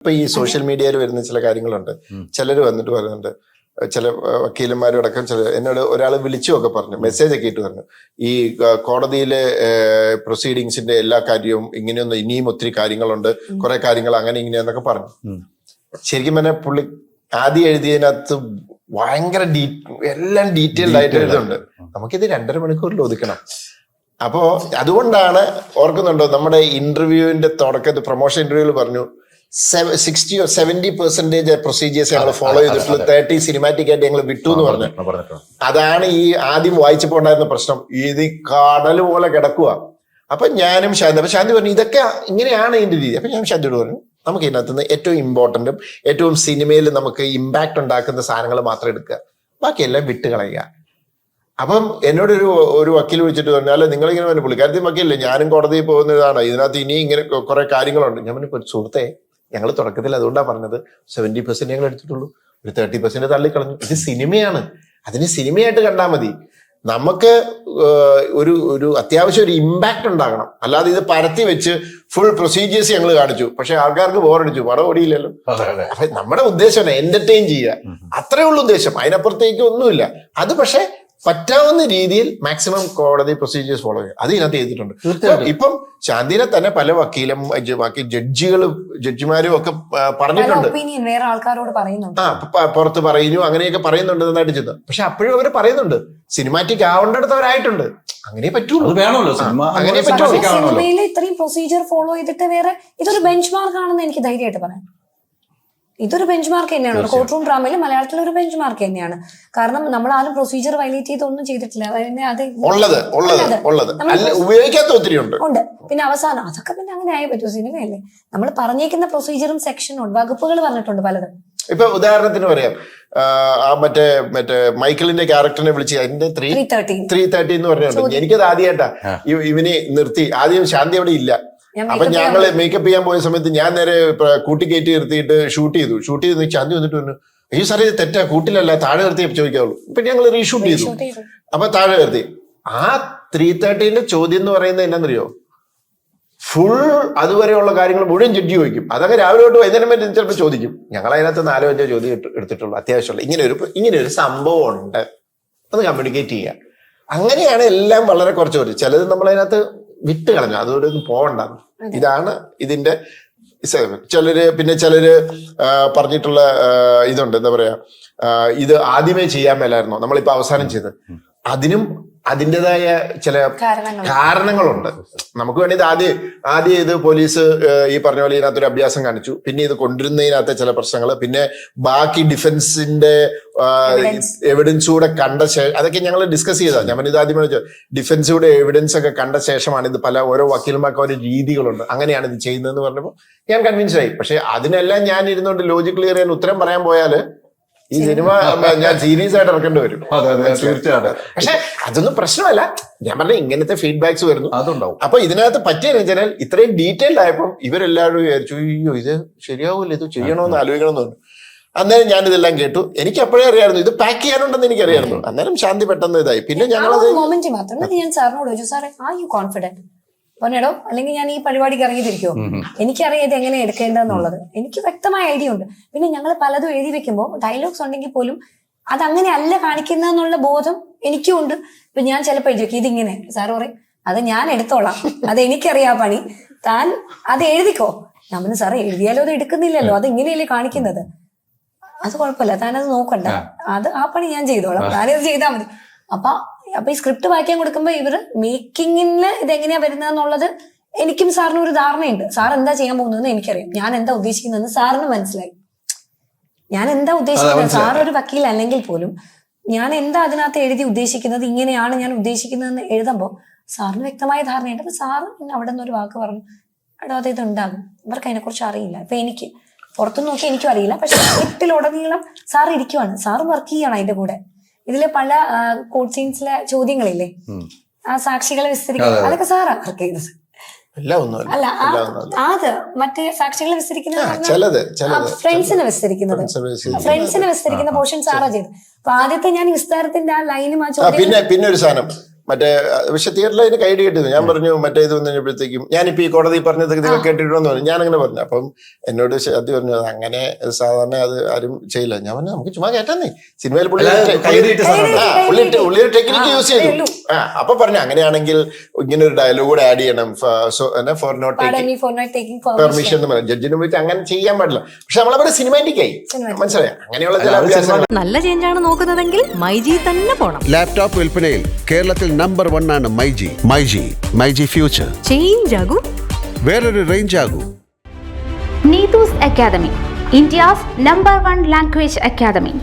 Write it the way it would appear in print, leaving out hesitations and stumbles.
ഇപ്പൊ ഈ സോഷ്യൽ മീഡിയയിൽ വരുന്ന ചില കാര്യങ്ങളുണ്ട്. ചിലർ വന്നിട്ട് പറയുന്നുണ്ട്, ചില വക്കീലന്മാരോടൊക്കെ എന്നോട് ഒരാൾ വിളിച്ചുമൊക്കെ പറഞ്ഞു, മെസ്സേജ് ഒക്കെ ഇട്ട് പറഞ്ഞു, ഈ കോടതിയിലെ പ്രൊസീഡിങ്സിന്റെ എല്ലാ കാര്യവും ഇങ്ങനെയൊന്നും ഇനിയും ഒത്തിരി കാര്യങ്ങളുണ്ട്, കുറെ കാര്യങ്ങൾ അങ്ങനെ ഇങ്ങനെയെന്നൊക്കെ പറഞ്ഞു. ശരിക്കും പറഞ്ഞാൽ പുള്ളി ആദ്യം എഴുതിയതിനകത്ത് ഭയങ്കര എല്ലാം ഡീറ്റെയിൽഡ് ആയിട്ട് എഴുതുന്നുണ്ട്. നമുക്കിത് 2.5 മണിക്കൂറിൽ ഒതുക്കണം. അപ്പോ അതുകൊണ്ടാണ് ഓർക്കുന്നുണ്ടോ, നമ്മുടെ ഇന്റർവ്യൂവിന്റെ തുടക്കത്തിൽ പ്രൊമോഷൻ ഇന്റർവ്യൂവിൽ പറഞ്ഞു 60 or 70% പ്രൊസീജിയേഴ്സ് ഞങ്ങൾ ഫോളോ ചെയ്തിട്ടുള്ളൂ, 30 സിനിമാറ്റിക് ആയിട്ട് ഞങ്ങൾ വിട്ടു എന്ന് പറഞ്ഞു. അതാണ് ഈ ആദ്യം വായിച്ചപ്പോ ഉണ്ടായിരുന്ന പ്രശ്നം. ഇത് കടൽ പോലെ കിടക്കുക. അപ്പൊ ഞാനും ശാന്തി, അപ്പൊ ശാന്തി പറഞ്ഞു ഇതൊക്കെ ഇങ്ങനെയാണ് ഇതിന്റെ രീതി. അപ്പൊ ഞാൻ ശാന്തിയോട് പറഞ്ഞു നമുക്ക് ഇതിനകത്തുനിന്ന് ഏറ്റവും ഇമ്പോർട്ടന്റും ഏറ്റവും സിനിമയിൽ നമുക്ക് ഇമ്പാക്ട് ഉണ്ടാക്കുന്ന സാധനങ്ങൾ മാത്രം എടുക്കുക, ബാക്കിയെല്ലാം വിട്ട് കളയുക. അപ്പം എന്നോട് ഒരു വക്കീൽ വിളിച്ചിട്ട് പറഞ്ഞു, അല്ല നിങ്ങളിങ്ങനെ പറഞ്ഞു, പുള്ളിക്കാരത്തി വക്കീലല്ലേ, ഞാനും കോടതിയിൽ പോകുന്നതാണ്, ഇതിനകത്ത് ഇനി ഇങ്ങനെ കുറെ കാര്യങ്ങളുണ്ട്. ഞാൻ പറഞ്ഞു സുഹൃത്തെ, ഞങ്ങൾ തുടക്കത്തിൽ അതുകൊണ്ടാണ് പറഞ്ഞത് 70% ഞങ്ങൾ എടുത്തിട്ടുള്ളൂ, ഒരു 30% തള്ളിക്കളഞ്ഞു. ഇത് സിനിമയാണ്, അതിന് സിനിമയായിട്ട് കണ്ടാൽ മതി. നമുക്ക് ഒരു അത്യാവശ്യം ഒരു ഇമ്പാക്ട് ഉണ്ടാകണം. അല്ലാതെ ഇത് പരത്തി വെച്ച് ഫുൾ പ്രൊസീജിയേഴ്സ് ഞങ്ങൾ കാണിച്ചു, പക്ഷെ ആൾക്കാർക്ക് ബോറടിച്ചു, പടം ഓടിയില്ലല്ലോ. അപ്പൊ നമ്മുടെ ഉദ്ദേശം എന്റർടൈൻ ചെയ്യുക, അത്രേ ഉള്ളൂ ഉദ്ദേശം, അതിനപ്പുറത്തേക്ക് ഒന്നുമില്ല. അത് പക്ഷെ പറ്റാവുന്ന രീതിയിൽ മാക്സിമം കോടതി പ്രൊസീജിയേഴ്സ് ഫോളോ ചെയ്യുക, അത് ഇതിനകത്ത് ചെയ്തിട്ടുണ്ട്. ഇപ്പം ശാന്തിനെ തന്നെ പല ബാക്കി ജഡ്ജിമാരും ഒക്കെ പറഞ്ഞിട്ടുണ്ട്, പുറത്ത് പറയുന്നു, അങ്ങനെയൊക്കെ പറയുന്നുണ്ട്, നന്നായിട്ട് ചെയ്തു. പക്ഷെ അപ്പോഴും അവർ പറയുന്നുണ്ട് സിനിമാറ്റിക് ആവേണ്ടടുത്ത് അവരായിട്ടുണ്ട്. അങ്ങനെ പറ്റുള്ളൂ, അങ്ങനെ പറ്റുള്ളൂ. ഇത്രയും പ്രൊസീജിയർ ഫോളോ ചെയ്തിട്ട് വേറെ ഇതൊരു ബെഞ്ച് മാർക്ക് ആണെന്ന് എനിക്ക് ധൈര്യമായിട്ട് പറയാം. ഇതൊരു ബെഞ്ച് മാർക്ക് തന്നെയാണ്, കോർട്ട് റൂം ഡ്രാമയിൽ മലയാളത്തിൽ ഒരു ബെഞ്ച് മാർക്ക് തന്നെയാണ്. കാരണം നമ്മൾ ആരും പ്രൊസീജിയർ വയലേറ്റ് ചെയ്തൊന്നും ചെയ്തിട്ടില്ല. ഉണ്ട്. പിന്നെ അവസാനം അതൊക്കെ പിന്നെ അങ്ങനെ ആയേ പറ്റൂ, സിനിമയല്ലേ. നമ്മൾ പറഞ്ഞേക്കുന്ന പ്രൊസീജിയറും സെക്ഷനും വകുപ്പുകൾ പറഞ്ഞിട്ടുണ്ട് പലതും. ഇപ്പൊ ഉദാഹരണത്തിന് പറയാം, മറ്റേ മൈക്കിളിന്റെ ക്യാരക്ടറിനെ വിളിച്ച് അതിന്റെ 330 എന്ന് പറഞ്ഞിട്ടുണ്ട്. എനിക്കത് ആദ്യമായിട്ടാ ഇവന് നിർത്തി. ആദ്യം ശാന്തി അവിടെ ഇല്ല. അപ്പൊ ഞങ്ങള് മേക്കപ്പ് ചെയ്യാൻ പോയ സമയത്ത് ഞാൻ നേരെ കൂട്ടിക്കയറ്റി നിർത്തിയിട്ട് ഷൂട്ട് ചെയ്തു. ചാന്തി വന്നിട്ട് പറഞ്ഞു, അയ്യോ സാറേ ഇത് തെറ്റാ, കൂട്ടിലല്ല താഴെ നിർത്തി ചോദിക്കാവുള്ളൂ. ഇപ്പൊ ഞങ്ങൾ റീഷൂട്ട് ചെയ്തു. അപ്പൊ താഴെ നിർത്തി. ആ 330 ചോദ്യം എന്ന് പറയുന്നത് എന്നാന്നറിയോ, ഫുൾ അതുവരെയുള്ള കാര്യങ്ങൾ മുഴുവൻ ജഡ്ജി ചോദിക്കും. അതൊക്കെ രാവിലെ തൊട്ട് വൈകുന്നേരം വരെ ചിലപ്പോൾ ചോദിക്കും. ഞങ്ങൾ അതിനകത്ത് 4-5 ചോദ്യം എടുത്തിട്ടുള്ളൂ. അത്യാവശ്യമുള്ള ഇങ്ങനെ ഒരു സംഭവം ഉണ്ട്, അത് കമ്മ്യൂണിക്കേറ്റ് ചെയ്യുക. അങ്ങനെയാണ് എല്ലാം വളരെ കുറച്ച് ചിലത് നമ്മളതിനകത്ത് വിട്ട് കളഞ്ഞു, അതോടെ ഒന്നും പോകണ്ട. ഇതാണ് ഇതിന്റെ ചിലര് പറഞ്ഞിട്ടുള്ള ഇതുണ്ട്, എന്താ പറയാ, ഇത് ആദ്യമേ ചെയ്യാൻ മേലായിരുന്നോ, നമ്മളിപ്പോ അവസാനം ചെയ്ത്. അതിനും അതിൻ്റെതായ ചില കാരണങ്ങളുണ്ട്. നമുക്ക് വേണ്ടി ആദ്യം ഇത് പോലീസ് ഈ പറഞ്ഞ പോലെ ഇതിനകത്തൊരു അഭ്യാസം കാണിച്ചു, പിന്നെ ഇത് കൊണ്ടുവരുന്നതിനകത്തെ ചില പ്രശ്നങ്ങൾ, പിന്നെ ബാക്കി ഡിഫൻസിന്റെ എവിഡൻസ് കൂടെ കണ്ട ശേഷം, അതൊക്കെ ഞങ്ങൾ ഡിസ്കസ് ചെയ്താൽ. ഞാൻ ഇത് ആദ്യമേ ഡിഫൻസ് കൂടെ എവിഡൻസ് ഒക്കെ കണ്ട ശേഷമാണ് ഇത് ഓരോ വക്കീലന്മാർക്ക് ഓരോ രീതികളുണ്ട്, അങ്ങനെയാണ് ഇത് ചെയ്യുന്നതെന്ന് പറഞ്ഞപ്പോൾ ഞാൻ കൺവിൻസ് ആയി. പക്ഷെ അതിനെല്ലാം ഞാൻ ഇരുന്നുകൊണ്ട് ലോജിക് ക്ലിയർ ചെയ്യാൻ ഉത്തരം പറയാൻ പോയാല് ഈ സിനിമ ഞാൻ സീരിയസ് ആയിട്ട് ഇറക്കേണ്ടി വരും. തീർച്ചയായിട്ടും. പക്ഷെ അതൊന്നും പ്രശ്നമല്ല. ഞാൻ പറഞ്ഞ ഇങ്ങനത്തെ ഫീഡ്ബാക്സ് വരുന്നു, അതുണ്ടാവും. അപ്പൊ ഇതിനകത്ത് പറ്റിയെന്ന് വെച്ചാൽ ഇത്രയും ഡീറ്റെയിൽഡ് ആയപ്പോൾ ഇവരെല്ലാവരും വിചാരിച്ചു, അയ്യോ ഇത് ശരിയാവൂല്ലോ, ഇത് ചെയ്യണമെന്ന് ആലോചിക്കണമെന്ന് പറഞ്ഞു. അന്നേരം ഞാനിതെല്ലാം കേട്ടു. എനിക്ക് അപ്പോഴേ അറിയായിരുന്നു ഇത് പാക്ക് ചെയ്യാനുണ്ടെന്ന് എനിക്കറിയായിരുന്നു. അന്നേരം ശാന്തി പെട്ടെന്ന് ഇതായി. പിന്നെ ഞങ്ങളത് ഞാൻ സാറിനോട് ചോദിച്ചു, സാറേ ആർ യു കോൺഫിഡന്റ് പറഞ്ഞോ, അല്ലെങ്കിൽ ഞാൻ ഈ പരിപാടിക്ക് ഇറങ്ങിത്തിരിക്കുമോ, എനിക്കറിയാം ഇത് എങ്ങനെ എടുക്കേണ്ടതെന്നുള്ളത്, എനിക്ക് വ്യക്തമായ ഐഡിയ ഉണ്ട്. പിന്നെ ഞങ്ങൾ പലതും എഴുതി വെക്കുമ്പോൾ ഡയലോഗ്സ് ഉണ്ടെങ്കിൽ പോലും അതങ്ങനെ അല്ല കാണിക്കുന്നതെന്നുള്ള ബോധം എനിക്കും ഉണ്ട്. ഇപ്പൊ ഞാൻ ചിലപ്പോൾ എഴുതി വെക്കും ഇതിങ്ങനെ, സാറ് പറയും അത് ഞാൻ എടുത്തോളാം, അത് എനിക്കറിയാം പണി, താൻ അത് എഴുതിക്കോ. നമ്മൾ സാറേ എഴുതിയാലോ അത് എടുക്കുന്നില്ലല്ലോ, അത് ഇങ്ങനെയല്ലേ കാണിക്കുന്നത്, അത് കുഴപ്പമില്ല, താനത് നോക്കണ്ട, അത് ആ പണി ഞാൻ ചെയ്തോളാം, താനത് ചെയ്താൽ മതി. അപ്പൊ ഈ സ്ക്രിപ്റ്റ് വായിക്കാൻ കൊടുക്കുമ്പോ ഇവര് മേക്കിങ്ങിന് ഇതെങ്ങനെയാ വരുന്നതെന്നുള്ളത് എനിക്കും സാറിനും ഒരു ധാരണയുണ്ട്. സാർ എന്താ ചെയ്യാൻ പോകുന്നതെന്ന് എനിക്കറിയാം, ഞാൻ എന്താ ഉദ്ദേശിക്കുന്നതെന്ന് സാറിന് മനസ്സിലായി. ഞാൻ എന്താ ഉദ്ദേശിക്കുന്നത്, സാർ ഒരു വക്കീൽ അല്ലെങ്കിൽ പോലും ഞാൻ എന്താ അതിനകത്ത് എഴുതി ഉദ്ദേശിക്കുന്നത്, ഇങ്ങനെയാണ് ഞാൻ ഉദ്ദേശിക്കുന്നതെന്ന് എഴുതുമ്പോൾ സാറിന് വ്യക്തമായ ധാരണയുണ്ട്. അപ്പൊ സാറ് അവിടെ നിന്ന് ഒരു വാക്ക് പറഞ്ഞു, എടോ അത് ഇതുണ്ടാകും, ഇവർക്ക് അതിനെക്കുറിച്ച് അറിയില്ല. ഇപ്പൊ എനിക്ക് പുറത്തു നോക്കി എനിക്കും അറിയില്ല, പക്ഷെ സ്ക്രിപ്റ്റിലുടനീളം സാർ ഇരിക്കുവാണ്, സാറ് വർക്ക് ചെയ്യണം അതിന്റെ കൂടെ. ഇതിലെ പല കോർട്ട് സീൻസിലെ ചോദ്യങ്ങളില്ലേ, ആ സാക്ഷികളെ വിസ്തരിക്കുന്നത്, അതൊക്കെ സാറാ വർക്ക് ചെയ്തത്. അല്ല അത് മറ്റേ സാക്ഷികളെ വിസ്തരിക്കുന്നത് ഫ്രണ്ട്സിനെ വിസ്തരിക്കുന്ന പോർഷൻ സാറാ ചെയ്തത്. അപ്പൊ ആദ്യത്തെ ഞാൻ വിസ്താരത്തിന്റെ ആ ലൈനും ആ ചോദ്യം പിന്നെ ഒരു സാധനം മറ്റേ പക്ഷെ തിയേറ്ററിൽ അതിന് കൈഡി കിട്ടിയത്. ഞാൻ പറഞ്ഞു മറ്റേ ഇത് വന്നപ്പോഴത്തേക്കും ഞാനിപ്പോ ഈ കോടതി പറഞ്ഞത് നിങ്ങൾ കേട്ടിട്ടുണ്ടെന്ന് പറഞ്ഞു. ഞാൻ അങ്ങനെ പറഞ്ഞു. അപ്പം എന്നോട് അത് പറഞ്ഞു അങ്ങനെ സാധാരണ അത് ആരും ചെയ്യില്ല. ഞാൻ പറഞ്ഞു നമുക്ക് ചുമ്മാ കേട്ടാന്നേ, സിനിമയിൽ പുള്ളി ടെക്നിക്ക് യൂസ് ചെയ്തു. അപ്പൊ പറഞ്ഞു അങ്ങനെയാണെങ്കിൽ ഇങ്ങനെ ഒരു ഡയലോഗ് കൂടെ ആഡ് ചെയ്യണം, ഫോർ നോട്ട് പെർമിഷൻ എന്ന് പറഞ്ഞു. ജഡ്ജിന് പോയിട്ട് അങ്ങനെ ചെയ്യാൻ പാടില്ല. പക്ഷെ നമ്മളവിടെ സിനിമാറ്റിക് ആയി, മനസ്സിലായി. അങ്ങനെയുള്ള ചില അഭ്യാസങ്ങൾ. നല്ല ചേഞ്ച് ആണ് നോക്കുന്നതെങ്കിൽ മൈജി തന്നെ പോണം. ലാപ്ടോപ്പ് വിൽപ്പനയിൽ കേരളത്തിൽ നമ്പർ 1 ആണ് മൈജി ഫ്യൂച്ചർ. ചേഞ്ച് ആകും, വേറൊരു range ആകൂ. Neetu's Academy, India's #1 language academy.